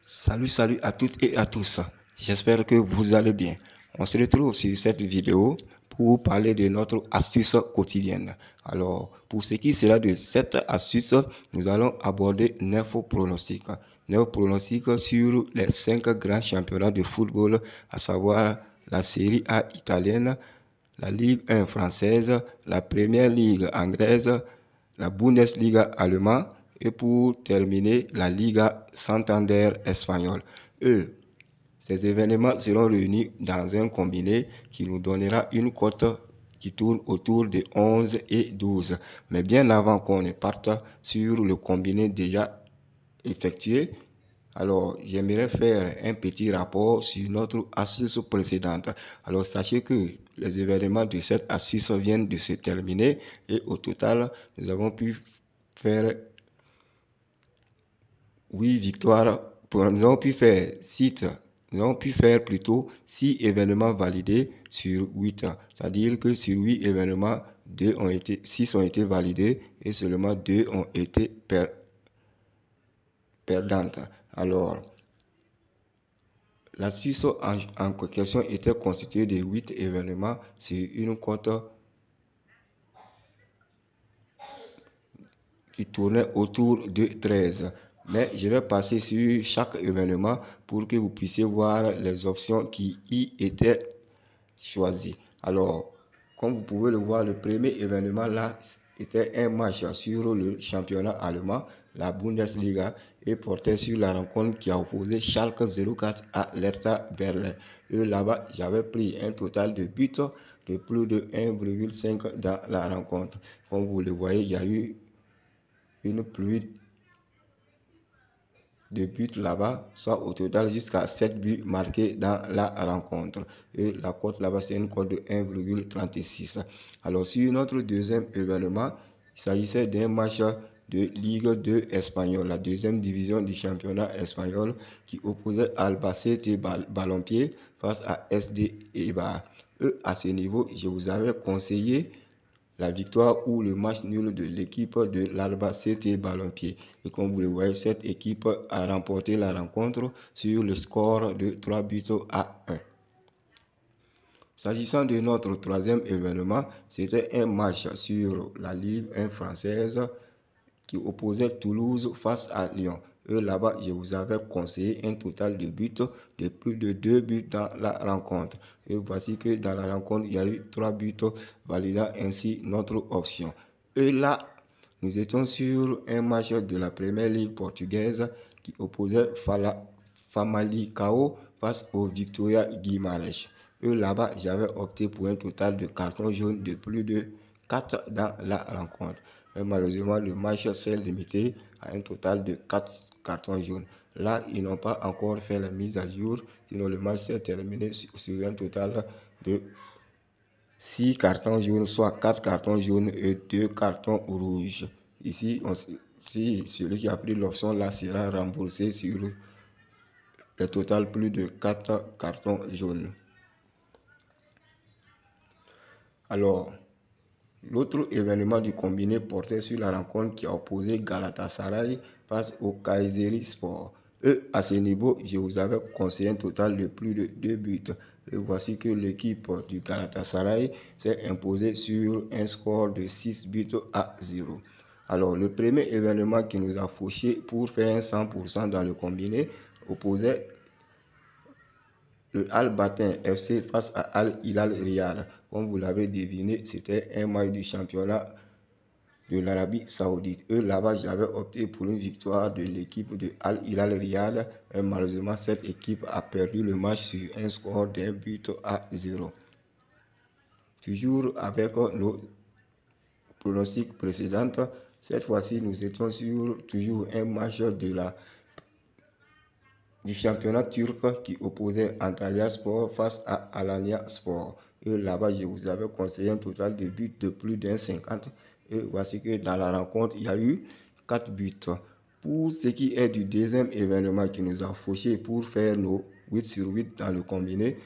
Salut à toutes et à tous. J'espère que vous allez bien. On se retrouve sur cette vidéo pour parler de notre astuce quotidienne. Alors, pour ce qui sera de cette astuce, nous allons aborder 9 pronostics. 9 pronostics sur les 5 grands championnats de football, à savoir la Série A italienne, la Ligue 1 française, la Première Ligue anglaise, la Bundesliga allemande et pour terminer la Liga Santander espagnole. Ces événements seront réunis dans un combiné qui nous donnera une cote qui tourne autour de 11 et 12. Mais bien avant qu'on ne parte sur le combiné déjà effectué, alors j'aimerais faire un petit rapport sur notre astuce précédente. Alors sachez que les événements de cette astuce viennent de se terminer et au total, nous avons pu faire 8 victoires. Nous avons pu faire 6 événements validés sur 8. C'est-à-dire que sur 8 événements, 6 ont été validés et seulement 2 ont été perdantes. Alors, l'astuce en question était constituée de 8 événements sur une cote qui tournait autour de 13. Mais je vais passer sur chaque événement pour que vous puissiez voir les options qui y étaient choisies. Alors, comme vous pouvez le voir, le premier événement là était un match sur le championnat allemand, la Bundesliga, et portait sur la rencontre qui a opposé Schalke 04 à Hertha Berlin. Et là-bas, j'avais pris un total de buts de plus de 1,5 dans la rencontre. Comme vous le voyez, il y a eu une pluie de buts là-bas, soit au total jusqu'à 7 buts marqués dans la rencontre. Et la cote là-bas, c'est une cote de 1,36. Alors, sur notre deuxième événement, il s'agissait d'un match de Ligue 2 espagnole, la deuxième division du championnat espagnol, qui opposait Albacete Ballonpied face à SD Eibar. À ce niveau, je vous avais conseillé la victoire ou le match nul de l'équipe de l'Albacete Ballonpied. Et comme vous le voyez, cette équipe a remporté la rencontre sur le score de 3 buts à 1. S'agissant de notre troisième événement, c'était un match sur la Ligue 1 française qui opposait Toulouse face à Lyon. Là-bas, je vous avais conseillé un total de buts de plus de 2 buts dans la rencontre. Et voici que dans la rencontre, il y a eu 3 buts validant ainsi notre option. Et là, nous étions sur un match de la Première Ligue portugaise qui opposait Famalicão face au Victoria Guimarães. Là-bas, j'avais opté pour un total de cartons jaunes de plus de 4 dans la rencontre. Mais malheureusement, le match s'est limité à un total de 4 cartons jaunes. Là, ils n'ont pas encore fait la mise à jour, sinon le match s'est terminé sur un total de 6 cartons jaunes, soit 4 cartons jaunes et 2 cartons rouges. Ici, si celui qui a pris l'option là sera remboursé sur le total plus de 4 cartons jaunes. Alors, l'autre événement du combiné portait sur la rencontre qui a opposé Galatasaray face au Kayserispor. À ce niveau, je vous avais conseillé un total de plus de 2 buts. Et voici que l'équipe du Galatasaray s'est imposée sur un score de 6 buts à 0. Alors, le premier événement qui nous a fauché pour faire un 100% dans le combiné opposait le Al-Batin FC face à Al-Hilal Riyad. Comme vous l'avez deviné, c'était un match du championnat de l'Arabie Saoudite. Là-bas, j'avais opté pour une victoire de l'équipe de Al-Hilal Riyad. Et malheureusement, cette équipe a perdu le match sur un score d'un but à 0. Toujours avec nos pronostics précédents, cette fois-ci, nous étions sur toujours un match du championnat turc qui opposait Antalya Sport face à Alanya Sport. Et là-bas, je vous avais conseillé un total de buts de plus d'un 50. Et voici que dans la rencontre, il y a eu 4 buts. Pour ce qui est du deuxième événement qui nous a fauché pour faire nos 8 sur 8 dans le combiné,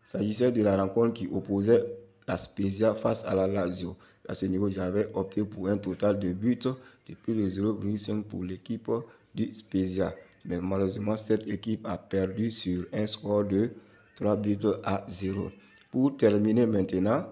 il s'agissait de la rencontre qui opposait la Spezia face à la Lazio. À ce niveau, j'avais opté pour un total de buts de plus de 0,5 pour l'équipe du Spezia. mais malheureusement, cette équipe a perdu sur un score de 3-0. Pour terminer maintenant,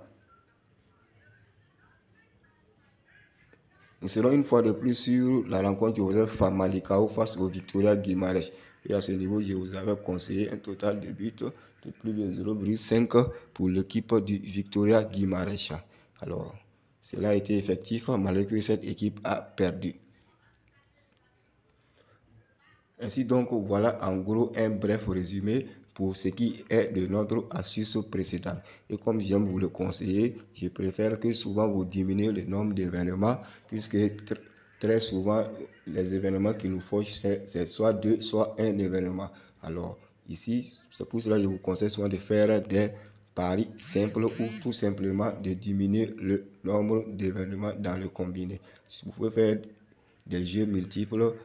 nous serons une fois de plus sur la rencontre Joseph Famalicão face au Vitória Guimarães. Et à ce niveau, je vous avais conseillé un total de buts de plus de 0,5 pour l'équipe du Vitória Guimarães. Alors, cela a été effectif malgré que cette équipe a perdu. Ainsi donc, voilà en gros un bref résumé pour ce qui est de notre astuce précédente. Et comme j'aime vous le conseiller, je préfère que souvent vous diminuez le nombre d'événements, puisque très souvent, les événements qui nous fauchent, c'est soit deux, soit un événement. Alors, ici, c'est pour cela que je vous conseille souvent de faire des paris simples ou tout simplement de diminuer le nombre d'événements dans le combiné. Si vous pouvez faire des jeux multiples,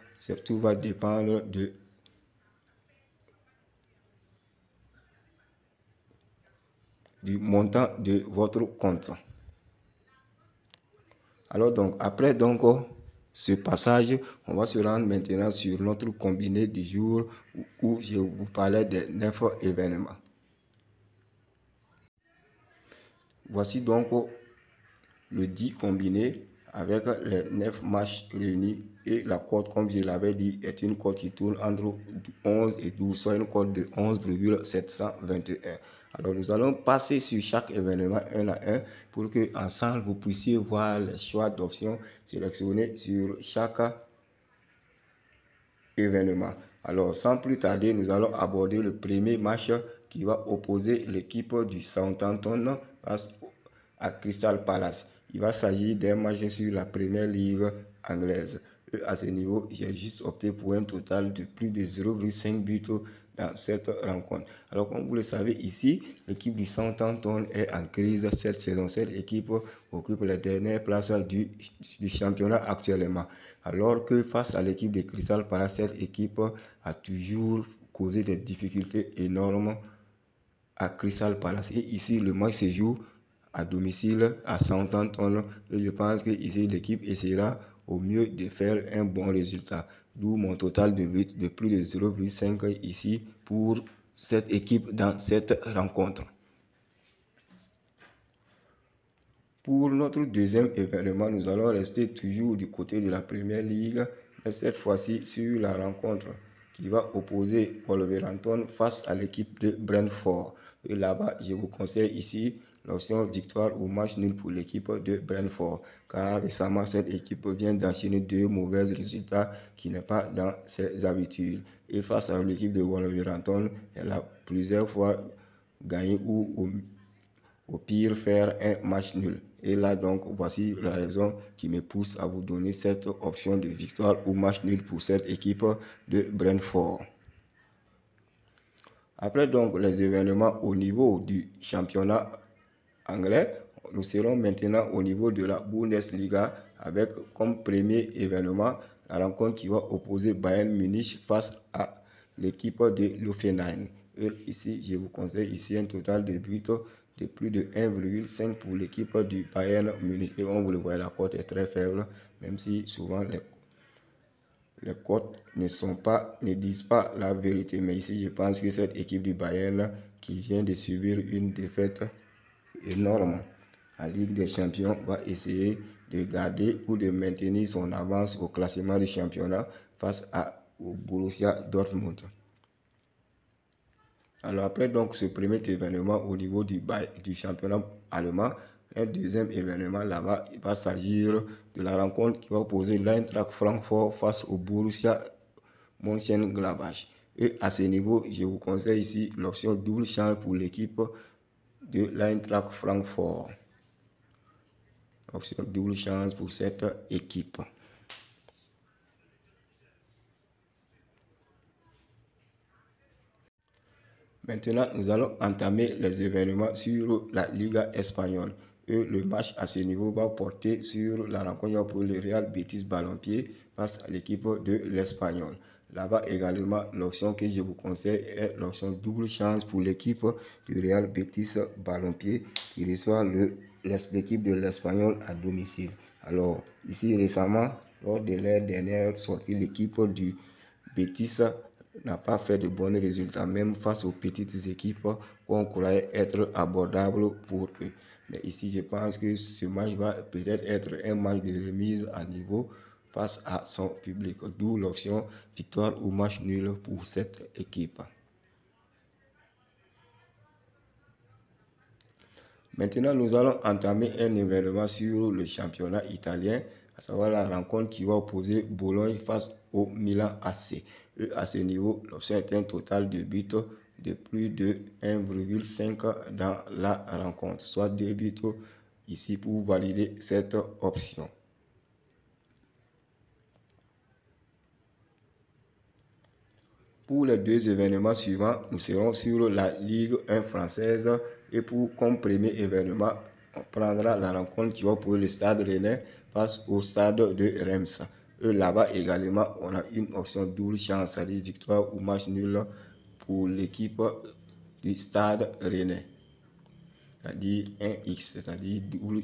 tout va dépendre du montant de votre compte. Alors donc, après donc ce passage, on va se rendre maintenant sur notre combiné du jour où je vous parlais des 9 événements. Voici donc le 10 combiné avec les 9 matchs réunis, et la cote, comme je l'avais dit, est une cote qui tourne entre 11 et 12, soit une cote de 11,721. Alors nous allons passer sur chaque événement un à un pour que ensemble vous puissiez voir les choix d'options sélectionnés sur chaque événement. Alors sans plus tarder, nous allons aborder le premier match qui va opposer l'équipe du Southampton face à Crystal Palace. Il va s'agir d'un match sur la première ligue anglaise. Et à ce niveau, j'ai juste opté pour un total de plus de 0,5 buts dans cette rencontre. Alors, comme vous le savez ici, l'équipe du Southampton est en crise cette saison. Cette équipe occupe la dernière place du championnat actuellement. Alors que face à l'équipe de Crystal Palace, cette équipe a toujours causé des difficultés énormes à Crystal Palace. Et ici, le match se joue à domicile à Southampton, et je pense que ici l'équipe essaiera au mieux de faire un bon résultat, d'où mon total de buts de plus de 0,5 ici pour cette équipe dans cette rencontre. Pour notre deuxième événement, nous allons rester toujours du côté de la Première Ligue, mais cette fois-ci sur la rencontre qui va opposer Wolverhampton face à l'équipe de Brentford. Et là-bas, je vous conseille ici l'option victoire ou match nul pour l'équipe de Brentford, car récemment cette équipe vient d'enchaîner 2 mauvais résultats qui n'est pas dans ses habitudes. Et face à l'équipe de Wolverhampton, elle a plusieurs fois gagné ou au pire faire un match nul. Et là donc, voici la raison qui me pousse à vous donner cette option de victoire ou match nul pour cette équipe de Brentford. Après donc les événements au niveau du championnat anglais, nous serons maintenant au niveau de la Bundesliga avec comme premier événement la rencontre qui va opposer Bayern Munich face à l'équipe de l'Hoffenheim. Ici, je vous conseille ici un total de buts de plus de 1,5 pour l'équipe du Bayern Munich. Et on vous le voit, la cote est très faible, même si souvent les cotes ne disent pas la vérité. Mais ici, je pense que cette équipe du Bayern qui vient de subir une défaite énorme en Ligue des Champions va essayer de garder ou de maintenir son avance au classement du championnat face au Borussia Dortmund. Alors après donc ce premier événement au niveau du championnat allemand, un deuxième événement là-bas, il va s'agir de la rencontre qui va opposer l'Eintracht Francfort face au Borussia Mönchengladbach. Et à ce niveau, je vous conseille ici l'option double chance pour l'équipe de l'Eintracht Francfort. Option double chance pour cette équipe. Maintenant, nous allons entamer les événements sur la Liga espagnole. Et le match à ce niveau va porter sur la rencontre pour le Real Betis Balompié face à l'équipe de l'Espagnol. Là-bas également, l'option que je vous conseille est l'option double chance pour l'équipe du Real Betis Balompié qui reçoit l'équipe de l'Espagnol à domicile. Alors, ici récemment, lors de leur dernière sortie, l'équipe du Betis n'a pas fait de bons résultats, même face aux petites équipes qu'on croyait être abordables pour eux. Mais ici, je pense que ce match va peut-être être un match de remise à niveau face à son public, d'où l'option victoire ou match nul pour cette équipe. Maintenant, nous allons entamer un événement sur le championnat italien, à savoir la rencontre qui va opposer Bologne face au Milan AC. Et à ce niveau, l'option est un total de buts de plus de 1,5 dans la rencontre, soit 2 buts ici pour valider cette option. Pour les deux événements suivants, nous serons sur la Ligue 1 française et comme premier événement, on prendra la rencontre qui va pour le Stade Rennais face au Stade de Reims. Et là-bas également, on a une option double chance, c'est-à-dire victoire ou match nul pour l'équipe du Stade Rennais. C'est-à-dire 1x, c'est-à-dire double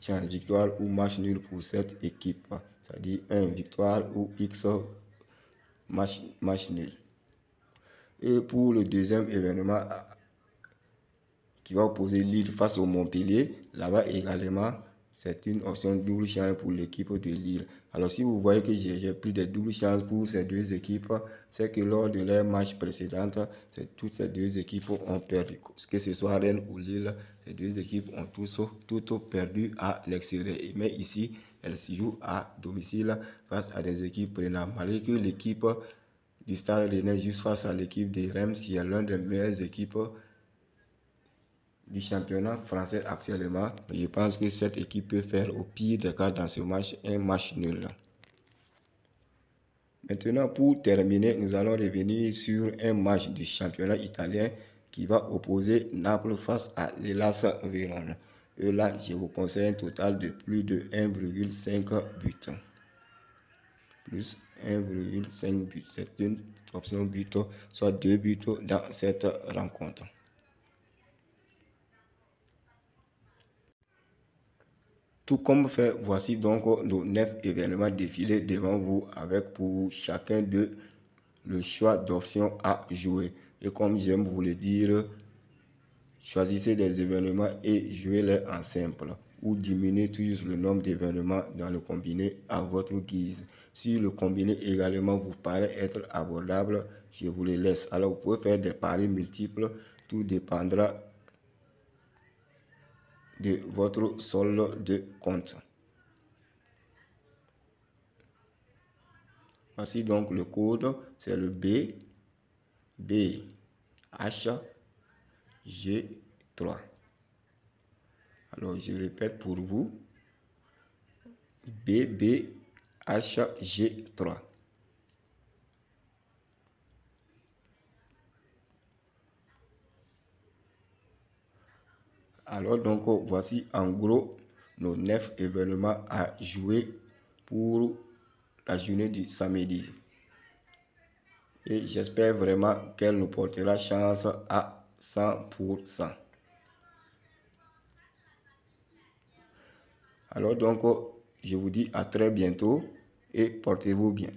chance, victoire ou match nul pour cette équipe. C'est-à-dire 1 victoire ou x match nul. Et pour le deuxième événement qui va opposer Lille face au Montpellier, là-bas également, c'est une option double chance pour l'équipe de Lille. Alors si vous voyez que j'ai pris des doubles chances pour ces deux équipes, c'est que lors de leur match précédent, toutes ces deux équipes ont perdu. Que ce soit Rennes ou Lille, ces deux équipes ont toutes perdu à l'extérieur. Mais ici, elles se jouent à domicile face à des équipes prenantes. Malgré que l'équipe du Stade Rennais juste face à l'équipe de Reims, qui est l'une des meilleures équipes du championnat français actuellement. Je pense que cette équipe peut faire au pire des cas dans ce match un match nul. Maintenant, pour terminer, nous allons revenir sur un match du championnat italien qui va opposer Naples face à l'Hellas Vérone. Et là, je vous conseille un total de plus de 1,5 buts. Plus 1,5 buts. C'est une option but, soit 2 buts dans cette rencontre. Tout comme fait, voici donc nos 9 événements défilés devant vous avec pour chacun d'eux le choix d'options à jouer. Et comme j'aime vous le dire, choisissez des événements et jouez-les en simple ou diminuez toujours le nombre d'événements dans le combiné à votre guise. Si le combiné également vous paraît être abordable, je vous le laisse. Alors vous pouvez faire des paris multiples, tout dépendra de votre solde de compte. Voici donc le code, c'est le BHG3. Alors je répète pour vous, BBHG3. Alors donc voici en gros nos 9 événements à jouer pour la journée du samedi. Et j'espère vraiment qu'elle nous portera chance à 100%. Alors donc je vous dis à très bientôt et portez-vous bien.